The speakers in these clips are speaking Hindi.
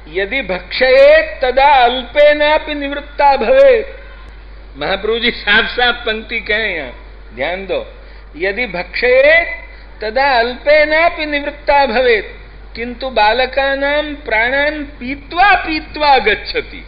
यदि भक्षयेत तदा अल्पेनापि निवृत्ता भवेत। महाप्रभु जी साफ साफ पंक्ति कहें, यहाँ ध्यान दो। यदि भक्षयेत तदा अल्पेनापि निवृत्ता भवेत किंतु बालकानां प्राणान पीत्वा पीत्वा गच्छति।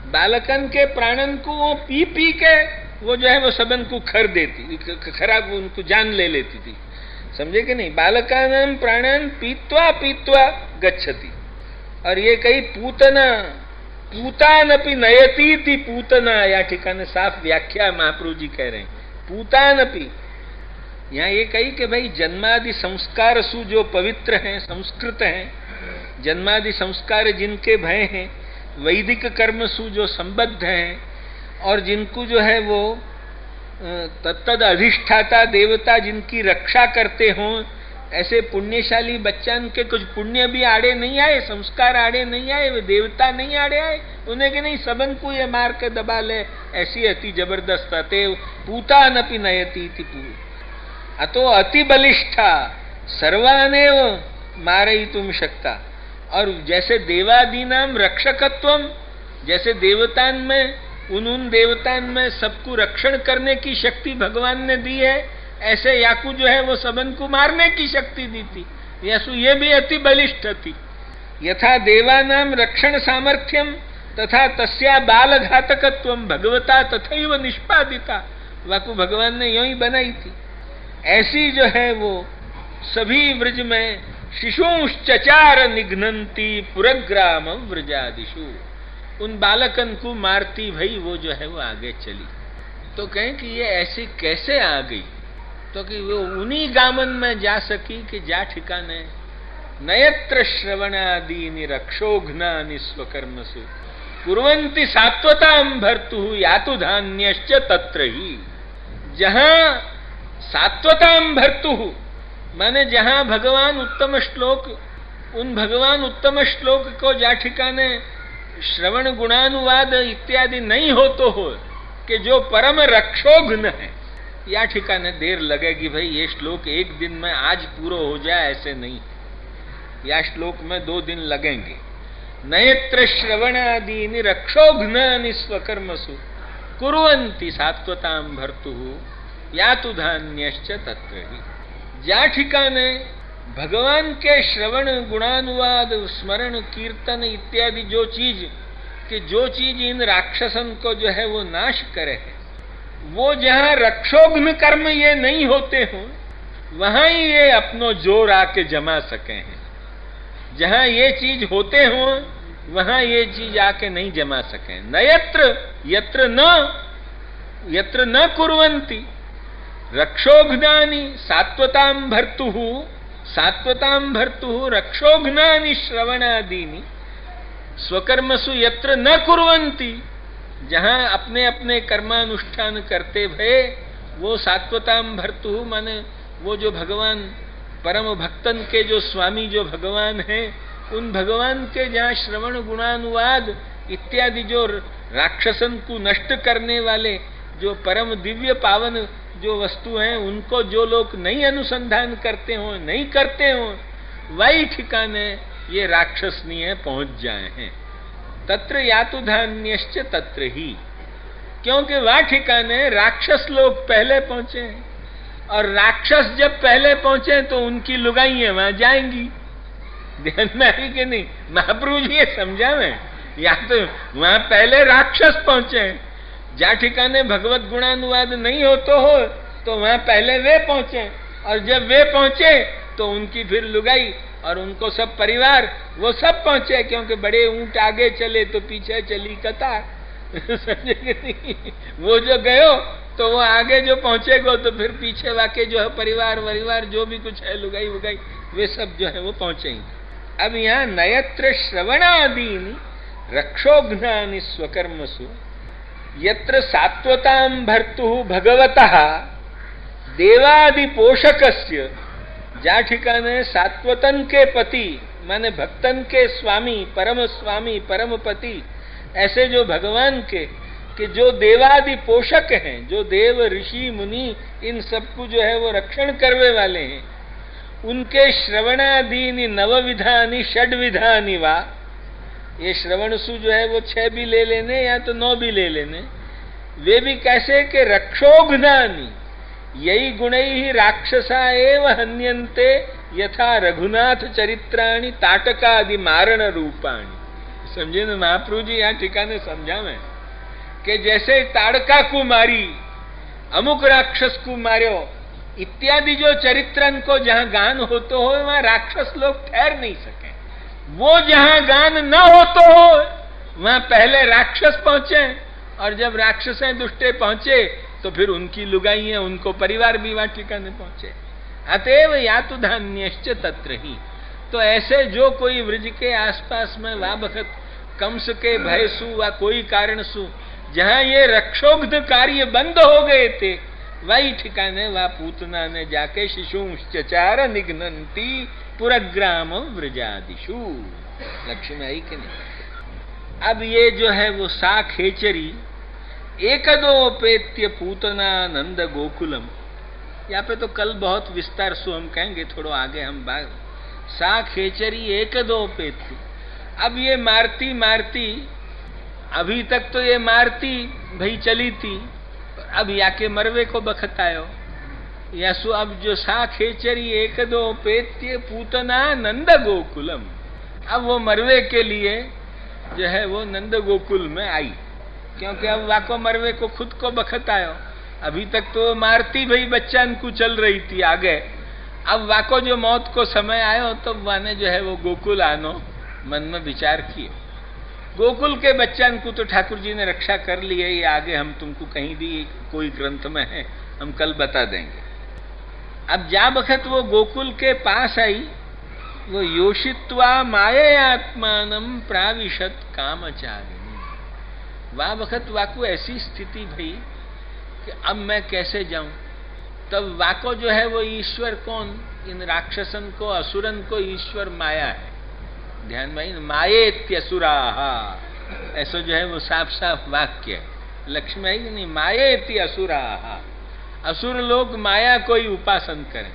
बालकन के प्राणन को वो पी पी के वो जो है वो सबन को खर देती, खराब उनको जान ले लेती थी, समझे कि नहीं। बालकानां प्राणान पीत्वा पीत्वा गच्छति। और ये कही पूतना पूतानपि नयती थी। पूतना या ठिकाने साफ व्याख्या महाप्रभु जी कह रहे हैं, पूतानपि। यहाँ ये कही कि भाई जन्मादि संस्कार सु जो पवित्र हैं, संस्कृत हैं, जन्मादि संस्कार जिनके भय हैं, वैदिक कर्म सु जो संबद्ध हैं, और जिनको जो है वो तत्तद अधिष्ठाता देवता जिनकी रक्षा करते हों, ऐसे पुण्यशाली बच्चन के कुछ पुण्य भी आड़े नहीं आए, संस्कार आड़े नहीं आए, वे देवता नहीं आड़े आए उन्हें कि नहीं सबन को ये मार के दबा ले, ऐसी अति जबरदस्त अतएव पूतानपि नयती थी। अतो अति बलिष्ठा सर्वानेव मारयितुम शक्ता। और जैसे देवादीनाम रक्षकत्वम, जैसे देवतान में उन देवतान में सबको रक्षण करने की शक्ति भगवान ने दी है, ऐसे याकू जो है वो सबन को मारने की शक्ति दी थी। यसु ये भी अति बलिष्ठ थी। यथा देवानाम रक्षण सामर्थ्यम तथा तस्या बाल घातकत्वम भगवता तथैव निष्पादिता। वाकु भगवान ने यूं ही बनाई थी। ऐसी जो है वो सभी व्रज में शिशुश्चचार निघ्नन्ति पुरग्राम व्रजादिषु। उन बालकन को मारती भई वो जो है वो आगे चली। तो कहें कि ये ऐसी कैसे आ गई, तो कि वो उन्हीं गामन में जा सकी कि जा ठिकाने नयत्र श्रवणादीनि रक्षोघ्नानि स्वकर्मसु कुर्वन्ति सात्वतां भर्तुः यातु धान्यश्च तत्र ही। जहां सात्वतां भर्तुः माने जहां भगवान उत्तम श्लोक, उन भगवान उत्तम श्लोक को जा ठिकाने श्रवण गुणानुवाद इत्यादि नहीं हो तो हो कि जो परम रक्षोघ्न है, या ठिकाने देर लगेगी भाई ये श्लोक एक दिन में आज पूरा हो जाए, ऐसे नहीं, या श्लोक में 2 दिन लगेंगे। नयत्र श्रवणादीनि रक्षोघ्नानि स्वकर्मसु कुर्वन्ति सात्वतां भर्तुः यातु धान्यश्च तत्र ही। जा ठिकाने भगवान के श्रवण गुणानुवाद स्मरण कीर्तन इत्यादि जो चीज इन राक्षसन को जो है वो नाश करे है, वो जहां रक्षोघ्न कर्म ये नहीं होते हों वहां ही ये अपनो जोर आके जमा सके हैं। जहां ये चीज होते हों वहां ये चीज आके नहीं जमा सके। नयत्र यत्र न कुर्वन्ति रक्षोघ्नानि सात्वतां भर्तुः रक्षोघ्नानि श्रवणादीनि स्वकर्मसु यत्र न कुर्वन्ति। जहां अपने अपने कर्मानुष्ठान करते भये वो सात्वतां भर्तुः माने वो जो भगवान परम भक्तन के जो स्वामी जो भगवान हैं, उन भगवान के जहाँ श्रवण गुणानुवाद इत्यादि जो राक्षसन को नष्ट करने वाले जो परम दिव्य पावन जो वस्तु हैं, उनको जो लोग नहीं अनुसंधान करते हो, नहीं करते हो, वही ठिकाने ये राक्षसनीय पहुंच जाए हैं। तत्र यातु धान्यश्च तत्र ही, क्योंकि वह ठिकाने राक्षस लोग पहले पहुंचे हैं, और राक्षस जब पहले पहुंचे तो उनकी लुगाइयां वहां जाएंगी। ध्यान में आई कि नहीं? महाप्रभु जी ये समझावे, या तो वहां पहले राक्षस पहुंचे, जा ठिकाने भगवत गुणानुवाद नहीं हो तो वहां पहले वे पहुंचे, और जब वे पहुंचे तो उनकी फिर लुगाई और उनको सब परिवार वो सब पहुंचे, क्योंकि बड़े ऊंट आगे चले तो पीछे चली कतार। समझे कि नहीं? वो जो गयो तो वो आगे जो पहुंचेगो तो फिर पीछे वाके जो है परिवार जो भी कुछ है लुगाई वुगाई वे सब जो है वो पहुंचेंगे। अब यहाँ नयत्र श्रवणादीनि रक्षोघ्नानि स्वकर्मसु यत्र सात्वतां भर्तुः भगवतः देवादि पोषकस्य। जा ठिकाने सात्वतन के पति माने भक्तन के स्वामी परम पति ऐसे जो भगवान के कि जो देवादि पोषक हैं, जो देव ऋषि मुनि इन सबको जो है वो रक्षण करने वाले हैं, उनके श्रवणादीनि नवविधानि षड्विधानि वा ये श्रवणसु जो है वो 6 भी ले लेने या तो 9 भी ले लेने, वे भी कैसे कि रक्षोघ्नानि यही गुणै ही राक्षसा एव हन्यन्ते यथा रघुनाथ चरित्राणि ताटकादि मारण रूपाणि। समझे ना महाप्रभु जी यहाँ ठिकाने समझा मैं कि जैसे ताड़का को मारी, अमुक राक्षस को मार्यो इत्यादि जो चरित्रन को जहां गान होतो हो वहां राक्षस लोग ठहर नहीं सके। वो जहां गान न होतो हो वहां पहले राक्षस पहुंचे, और जब राक्षसें दुष्टे पहुंचे तो फिर उनकी लुगाई है, उनको परिवार भी वहां ठिकाने पहुंचे। अतएव यातु धान्यश्च तत्र ही। तो ऐसे जो कोई व्रज के आसपास में वा बखत कंस के भय सु व कोई कारण सु जहां ये रक्षोग्ध कार्य बंद हो गए थे, वही ठिकाने वा पूतना ने जाके शिशुश्चचार निघ्नन्ति पुरग्राम व्रजादिषु। लक्ष्मी आई कि नहीं? अब ये जो है वो सा खेचरी एकदोपेत्य पूतना नंद गोकुलम, यहाँ पे तो कल बहुत विस्तार से हम कहेंगे, थोड़ा आगे हम बात। सा खेचरी एकदोपेत्य, अब ये मारती मारती, अभी तक तो ये मारती भाई चली थी, अब याके मरवे को बखतायो या सु अब जो सा खेचरी एकदोपेत्य पूतना नंद गोकुलम, अब वो मरवे के लिए जो है वो नंद गोकुल में आई, क्योंकि अब वाको मरवे को खुद को बखतायो। अभी तक तो मारती भाई बच्चन को चल रही थी आगे, अब वाको जो मौत को समय आयो तो वाने जो है वो गोकुल आनो मन में विचार किए। गोकुल के बच्चन को तो ठाकुर जी ने रक्षा कर ली है, ये आगे हम तुमको कहीं भी कोई ग्रंथ में है, हम कल बता देंगे। अब जा बखत वो गोकुल के पास आई, वो योषित्वा माययात्मानम प्राविशत कामचारिणी। वह वक्त वाको ऐसी स्थिति भई कि अब मैं कैसे जाऊं। तब वाको जो है वो ईश्वर कौन, इन राक्षसन को असुरन को ईश्वर माया है। ध्यान भाई, मायेत्यसुराहा, ऐसा जो है वो साफ साफ वाक्य है। लक्ष्मी आई कि नहीं, मायेति असुराहा, असुर लोग माया को ही उपासन करें।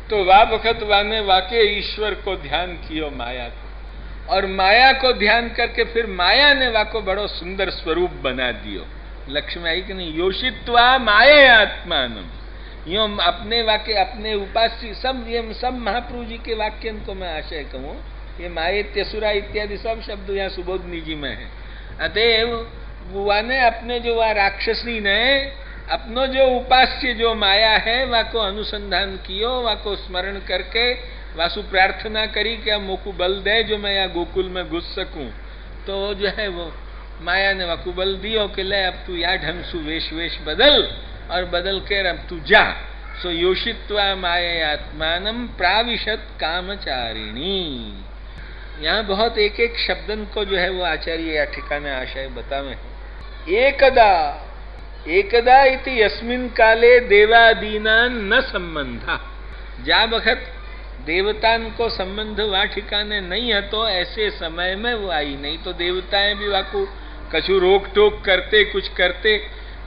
तो वा वक्त वाने वाके ईश्वर को ध्यान कियो माया को, और माया को ध्यान करके फिर माया ने वाको बड़ो सुंदर स्वरूप बना दियो। लक्ष्मी आई कि नहीं, योषित्वा माये आत्मानम, यो अपने वाक्य अपने उपास्य सब, ये सब महाप्रभु जी के वाक्य को मैं आशय कहूँ, ये मायेत्यसुरा इत्यादि सब शब्द यहाँ सुबोधनी जी में है। अतएव बुआ ने अपने जो वह राक्षसी ने अपनो जो उपास्य जो माया है वाको अनुसंधान कियो, वाको स्मरण करके वासु प्रार्थना करी कि अब मोकू बल दे जो मैं यहाँ गोकुल में घुस सकूं। तो जो है वो माया ने वाकू बल दियो कि ले अब तू या ढंग सु वेश वेश बदल, और बदल कर अब तू जा। सो योषित्वा माया आत्मानम प्राविशत कामचारिणी। यहाँ बहुत एक एक शब्दन को जो है वो आचार्य या ठिकाने आशय बतावे। एकदा एकदा इति यस्मिन काले देवादीनान न संबंधा, जा बखत देवतान को संबंध वहाँ ठिकाने नहीं है तो ऐसे समय में वो आई। नहीं तो देवताएं भी वाकू कछु रोक टोक करते कुछ करते,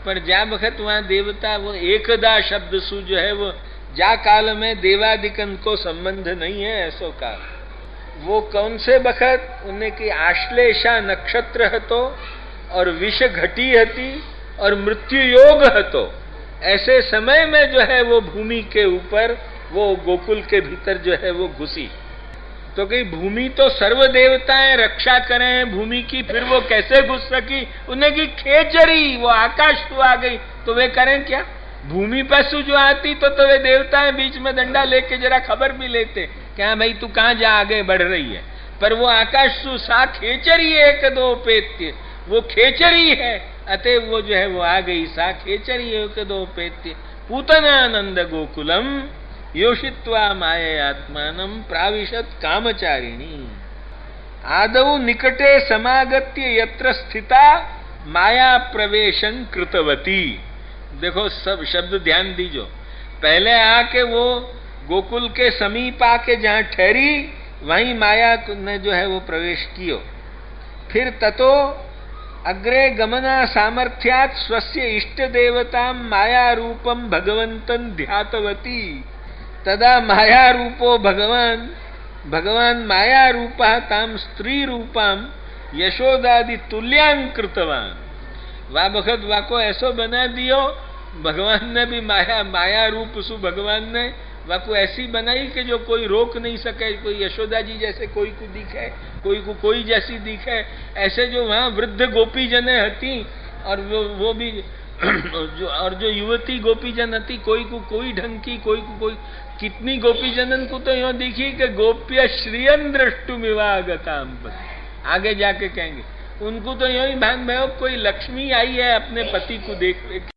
पर जा बखत वहाँ देवता वो एकदा शब्द सु जो है वो जा काल में देवादिकन को संबंध नहीं है ऐसो काल। वो कौन से बखत, उन्हें की आश्लेषा नक्षत्र हतो और विष घटी हती और मृत्यु योग हतो, ऐसे समय में जो है वो भूमि के ऊपर वो गोकुल के भीतर जो है वो घुसी। तो कहीं भूमि तो सर्व देवताएं रक्षा करें भूमि की, फिर वो कैसे घुस सकी? उन्हें की खेचरी वो आकाश तो आ गई, तो वे करें क्या? भूमि पर सु जो आती तो वे देवताएं बीच में डंडा लेके जरा खबर भी लेते क्या भाई तू कहाँ जा आगे बढ़ रही है। पर वो आकाश सु सा खेचरी एक दो पेत्य, वो खेचरी है, अतएव वो जो है वो आ गई। सा खेचरी एक दो पेत्य पूतनानंद गोकुलम योषित्वा माया आत्मानम प्राविशत कामचारिणी। आदौ निकटे समागत्य यत्र स्थिता माया प्रवेशन कृतवती। देखो सब शब्द ध्यान दीजो, पहले आके वो गोकुल के समीप आके जहां ठहरी वहीं माया ने जो है वो प्रवेश कियो। फिर ततो अग्रे गमना सामर्थ्यात् स्वस्य इष्ट देवतां माया रूपम भगवंतं ध्यातवती। तदा माया रूपो भगवान माया रूपा ताम स्त्री रूपाम यशोदादि तुल्यांग कृतवान। वा बखत वाको ऐसो बना दियो, भगवान ने भी माया रूप सु भगवान ने वाको ऐसी बनाई कि जो कोई रोक नहीं सके। कोई यशोदा जी जैसे कोई को दिखे, कोई को कोई जैसी दिखे। ऐसे जो वहां वृद्ध गोपी जने हती और वो भी जो युवती गोपी जन हती, कोई को कोई ढंग की, कोई को कोई। कितनी गोपी जनन को तो यो दिखी कि गोप्य श्रियन दृष्टुमिवागताम। आगे जाके कहेंगे उनको तो यही भान में कोई लक्ष्मी आई है अपने पति को देखने।